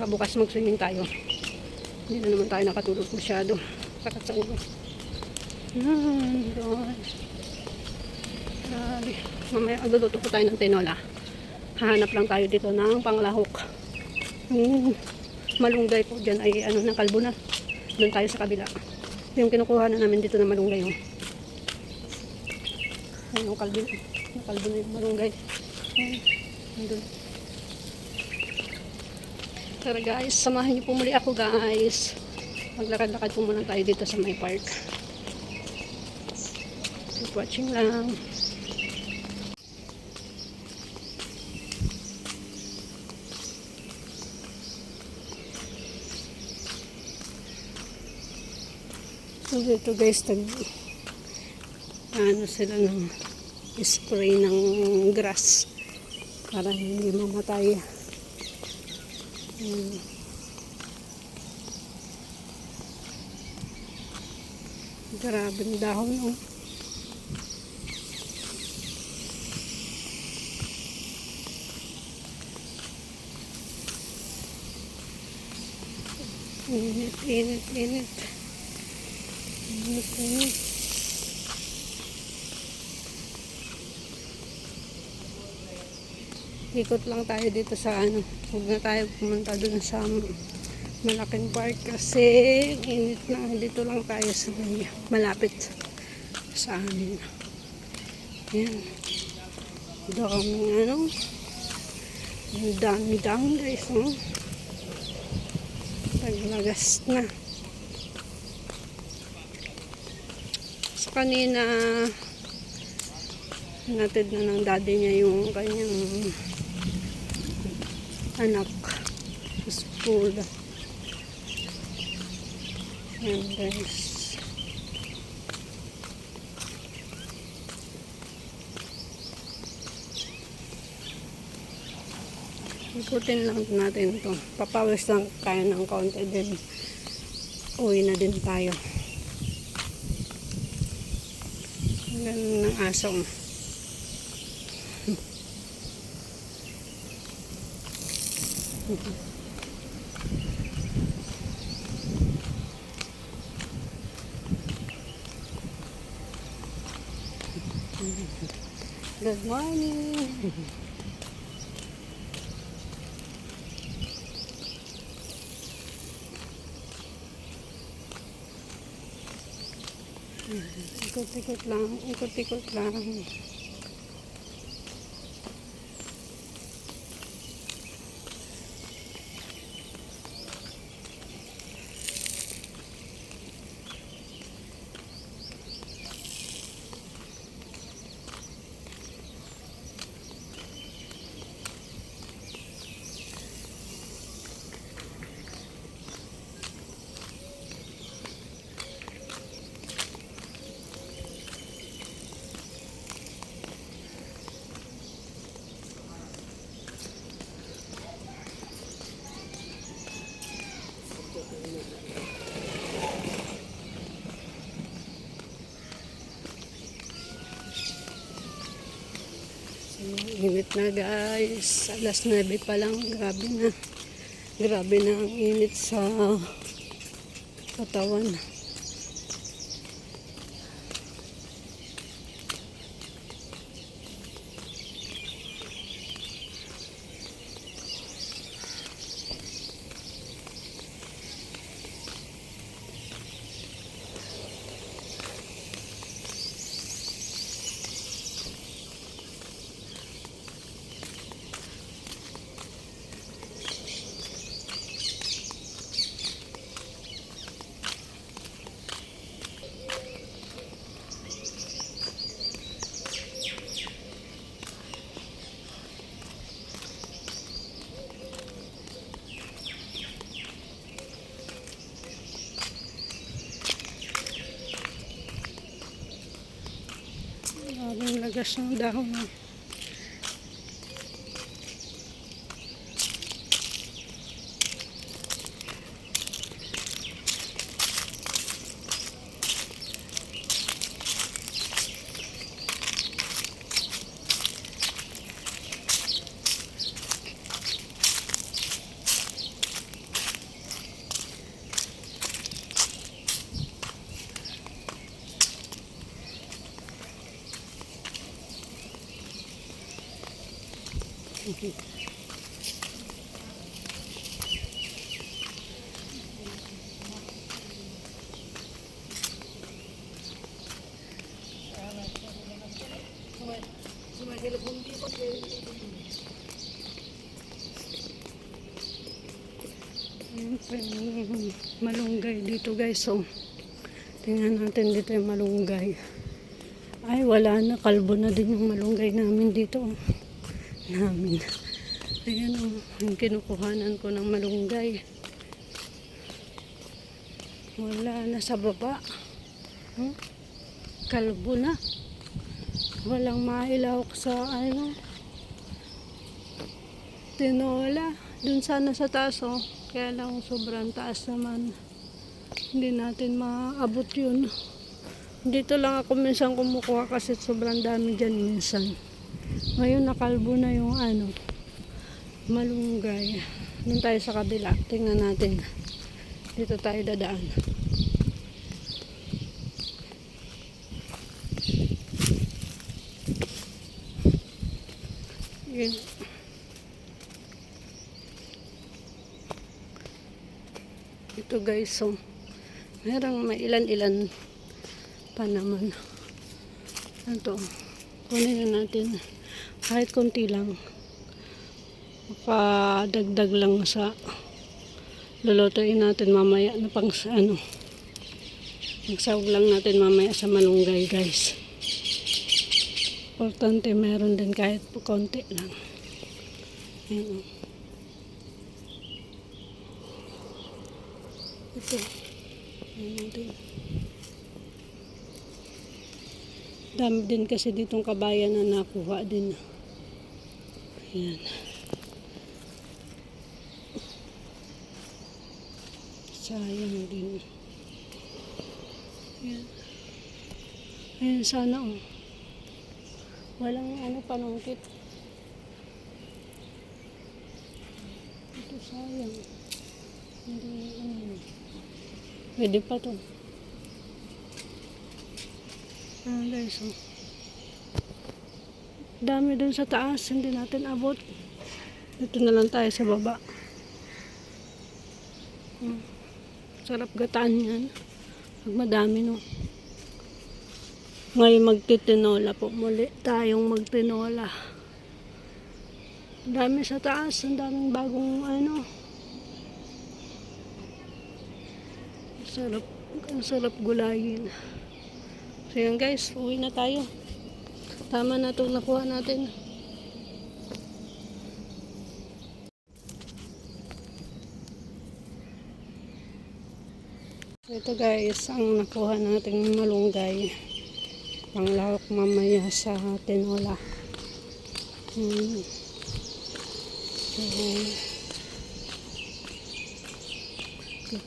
baka bukas mag-swimming tayo. Hindi na naman tayo nakatulog masyado. Takat sa ulo. Doon. Grabe. Mamaya, agluluto po tayo ng tinola. Hahanap lang tayo dito ng panglahok. Malunggay po dyan ay ano, ng kalbo na. Doon tayo sa kabila. Yung kinukuha na namin dito na malunggay. Ayun yung kalbo. Nakalbo na yung malunggay. Ayun. Tara guys, samahan niyo po muli ako guys. Maglakad-lakad po muna tayo dito sa may park. Keep watching lang. So dito guys, ano sila ng spray ng grass para hindi mamatay. Grabing dahon oh. Init, init, init. Init, init. Ikot lang tayo dito sa ano. Huwag na tayo pumunta dun sa malaking park kasi init na. Dito lang tayo sa malapit sa amin. Yan. Daming ano. Dami-dami guys. Paglagas na. So kanina natid na ng daddy niya yung kanyang anak sa school. Yan guys. Ikutin lang natin ito. Papawis lang tayo ng kaunti din. Uwi na din tayo. Ganun ng aso. Good morning. Ikot-ikot lang, ikot-ikot lang. Init na guys, alas 9 pa lang, grabe na ang init sa katawan. Ang lagas ng dahon. Malunggay dito guys. So, tingnan natin dito yung malunggay. Ay, wala na. Kalbo na din yung malunggay namin dito. Namin. Ayan o. Yung kinukuhanan ko ng malunggay. Wala na sa baba. Kalbo na. Walang mailawak sa ano. Tinola. Dun sana sa taas oh. Kaya lang sobrang taas naman. Hindi natin maabot yun. Dito lang ako minsan kumukuha kasi sobrang dami dyan minsan. Ngayon nakalbo na yung ano, malunggay. Doon tayo sa kabila. Tingnan natin. Dito tayo dadaan. Yun. Ito guys, so merang may ilan-ilan pa naman. Ito, kunin na natin kahit konti lang, makadagdag lang sa lulutuin natin mamaya na pang ano, magsawag lang natin mamaya sa malunggay guys. Importante meron din kahit po konti lang. Ayan. Ito. Ayan din. Dami din kasi ditong kabayan na nakuha din. Ayan. Sayang din. Ayan. Ayan sana oh. Walang ano panungkit. Ito sayang. Hindi ano. Pwede pa to. Guys, oh. Dami dun sa taas, hindi natin abot. Dito na lang tayo sa baba. Sarap gataan yan. Pag madami no. Ngayon magtitinola po muli. Tayong magtinola. Dami sa taas, ang daming bagong ano. Sarap, ang sarap gulayin. So yan guys, uwi na tayo. Tama na itong nakuha natin. Ito guys, ang nakuha nating malunggay. Panglahok mamaya sa tinola.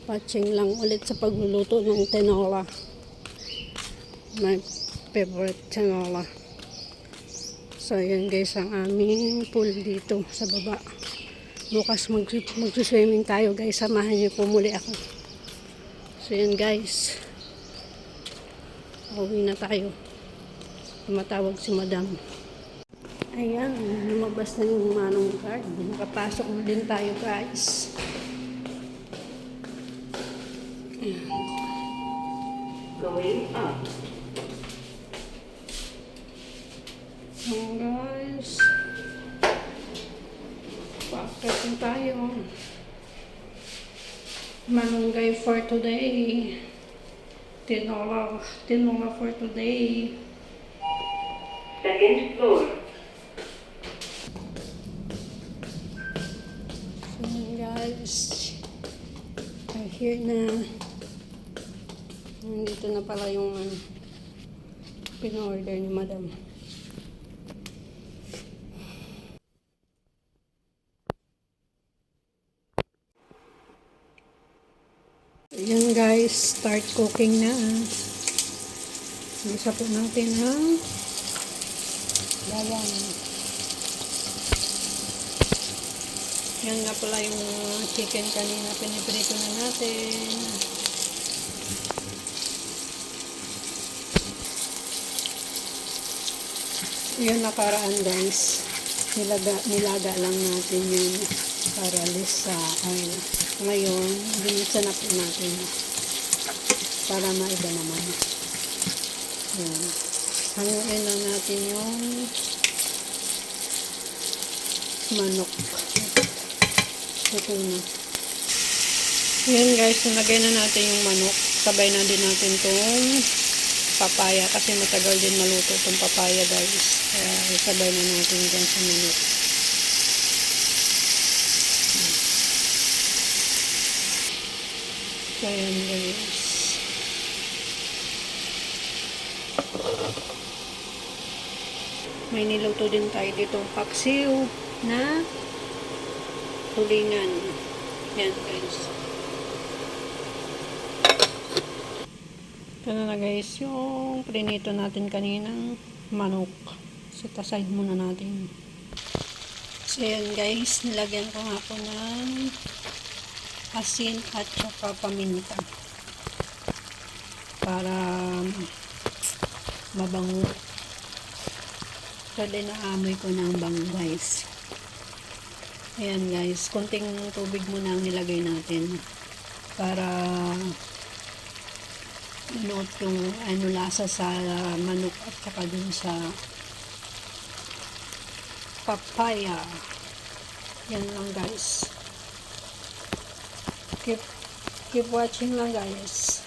Patching lang ulit sa pagluluto ng tinola. My favorite tinola. So yan guys ang aming pool dito sa baba. Bukas mag-swimming tayo guys. Samahan niyo po muli ako. So yan guys. Uwi na tayo. Tumatawag si madam. Ayan, lumabas na yung manong card. Nakapasok na din tayo guys. Going up. Ayan guys. Paakit na tayo. Malunggay for today. Tinola for today. Second floor. So guys, we're here na. Nandito na pala yung pin-order ni madam. Ayan guys, start cooking na. Isa po natin ang bawang. Yan nga pala yung chicken kanina, piniprito na natin. Yun nakaraan guys, nilaga lang natin yun para less sa oil. Ngayon, binuksan na po natin para maiba naman. Yan. Hanguin na natin yung manok. Ito na. Yan guys, nalagay na natin yung manok. Sabay na din natin tong papaya kasi matagal din maluto tong papaya guys. Kaya sabay na natin dyan sa manok. So yan guys. May niluto din tayo dito paksiw na tulingan. Yan guys. Ito na guys yung prinito natin kaninang manok. So tasahin muna natin. So yan guys, nilagyan ko nga po ng asin at saka paminta para mabango. Dali na amoy ko ng bango guys. Ayan guys, konting tubig muna ang nilagay natin para manuot yung lasa sa manok at saka dun sa papaya. Yan lang guys. Keep watching lang guys.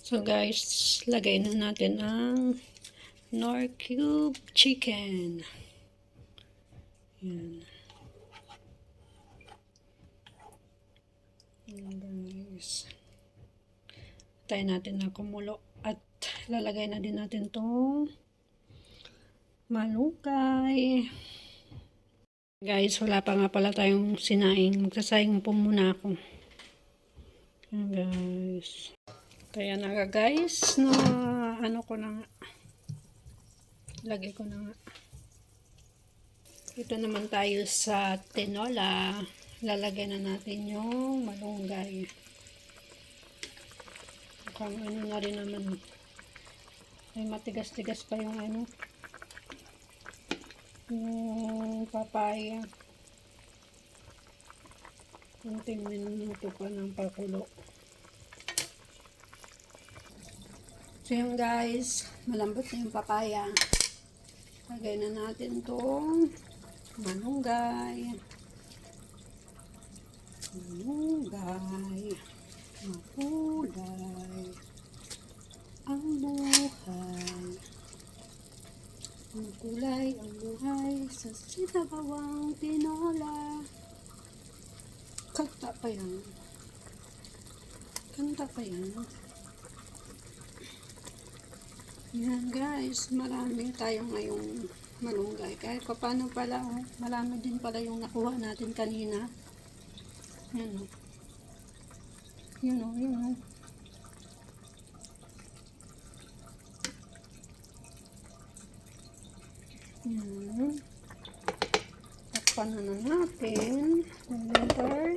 So guys, lagay na natin ang Knorr Cube Chicken. Yan. Yan guys. Tayo natin na kumulo at lalagay na din natin itong malunggay. Guys, wala pa nga pala tayong sinaing. Magsasaing po muna ako. Yan guys. Kaya na guys, na ano ko na nga. Lagay ko na nga. Ito naman tayo sa tinola. Lalagay na natin yung malunggay. Mukhang ano na rin naman. Ay matigas-tigas pa yung yung papaya. Kunting minuto pa ng pakulo. So yun guys, malambot na yung papaya. Lagay na natin itong malunggay. Malunggay. Makulay. Ang buhay. Ang kulay, ang buhay sa sinabawang tinola. Kanta pa yan. Kanta pa yan. Yan guys, marami tayo ngayong malunggay. Kahit paano pala, marami din pala yung nakuha natin kanina. Yan o. Yun o, yun o. Yan. Takpan na natin. Later.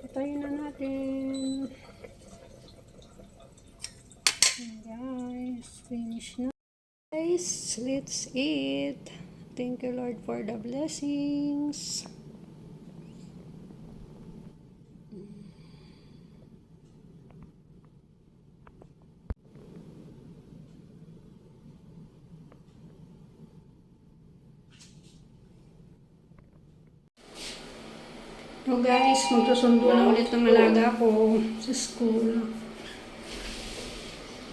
Patayin na natin. Guys, finish na. Guys, let's eat. Thank you Lord for the blessings. So guys, magsusundo na ulit ng alaga ko sa school.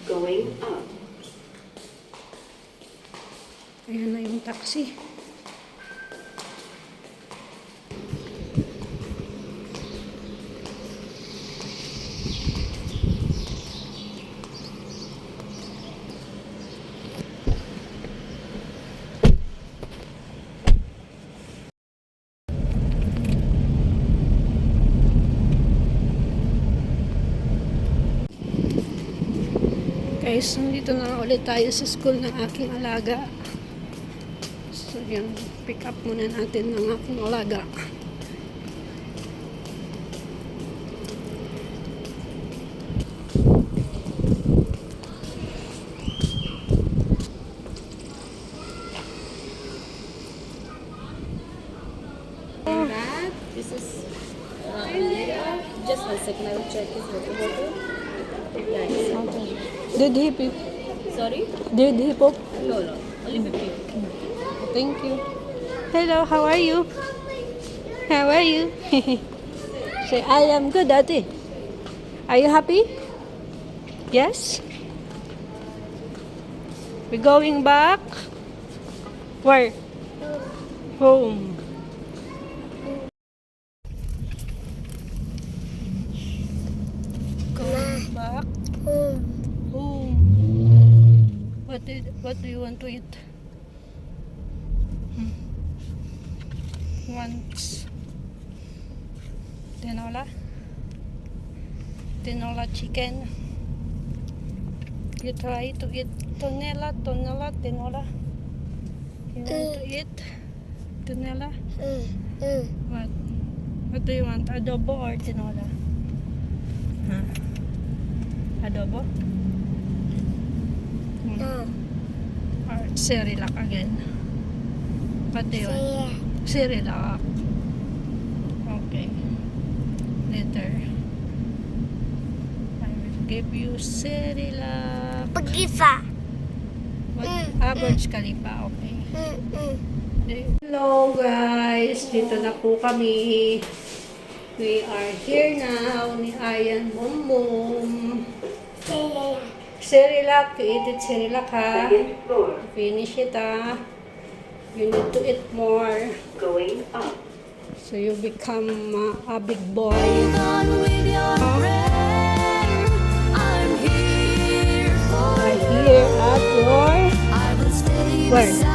Going up. Ayan na yung taxi. Guys, nandito na ulit tayo sa school ng aking alaga. So, yan. Pick up muna natin ng aking alaga. This is just 1 second. I will check his water bottle. Yeah, it's Did he pick? sorry? Did he pop? No, only 50. Thank you. Hello, how are you? How are you? Say, I am good, Daddy. Are you happy? Yes? We're going back? Where? Home. Going back home. What do you want to eat? Wants tinola? Tinola chicken. You try to eat tinola. You want to eat tinola? What? What do you want? Adobo or tinola? Huh? Adobo? Or Cerelac again? What do you want? Cerelac. Okay. Later. I will give you Cerelac. Pag-isa. What? Burj Khalifa. Okay. Hello guys. Dito na po kami. We are here now ni Ayan Bumbum. Cerelac. You eat it Cerelac ha. Second floor. Finish it ha. You need to eat more. Going up. So you become a big boy. On with your prayer. I'm here for Right here at your I will stay Where? beside